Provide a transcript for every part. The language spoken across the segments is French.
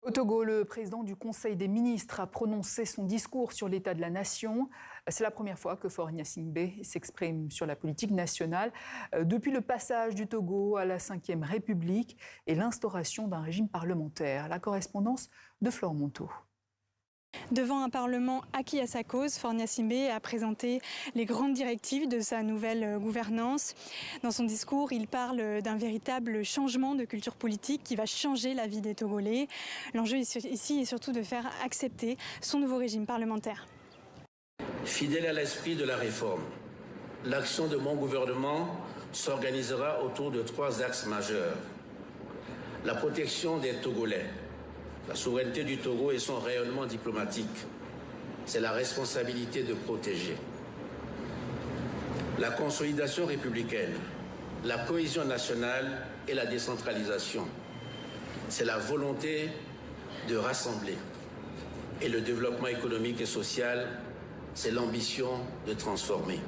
Au Togo, le président du Conseil des ministres a prononcé son discours sur l'état de la nation. C'est la première fois que Faure Gnassingbé s'exprime sur la politique nationale depuis le passage du Togo à la Ve République et l'instauration d'un régime parlementaire. La correspondance de Flore Monteau. Devant un parlement acquis à sa cause, Faure Gnassingbé a présenté les grandes directives de sa nouvelle gouvernance. Dans son discours, il parle d'un véritable changement de culture politique qui va changer la vie des Togolais. L'enjeu ici est surtout de faire accepter son nouveau régime parlementaire. Fidèle à l'esprit de la réforme, l'action de mon gouvernement s'organisera autour de 3 axes majeurs. La protection des Togolais, la souveraineté du Togo et son rayonnement diplomatique. C'est la responsabilité de protéger. La consolidation républicaine, la cohésion nationale et la décentralisation. C'est la volonté de rassembler. Et le développement économique et social, c'est l'ambition de transformer.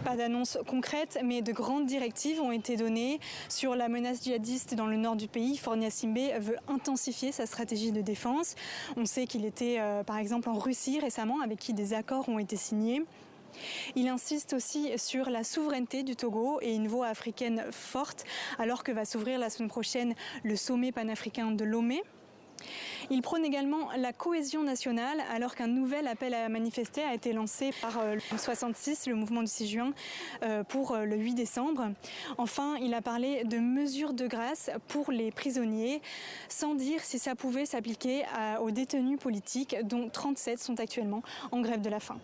Pas d'annonce concrète, mais de grandes directives ont été données sur la menace djihadiste dans le nord du pays. Faure Gnassingbé veut intensifier sa stratégie de défense. On sait qu'il était par exemple en Russie récemment, avec qui des accords ont été signés. Il insiste aussi sur la souveraineté du Togo et une voix africaine forte, alors que va s'ouvrir la semaine prochaine le sommet panafricain de Lomé. Il prône également la cohésion nationale alors qu'un nouvel appel à manifester a été lancé par le 66, le mouvement du 6 juin, pour le 8 décembre. Enfin, il a parlé de mesures de grâce pour les prisonniers, sans dire si ça pouvait s'appliquer aux détenus politiques, dont 37 sont actuellement en grève de la faim.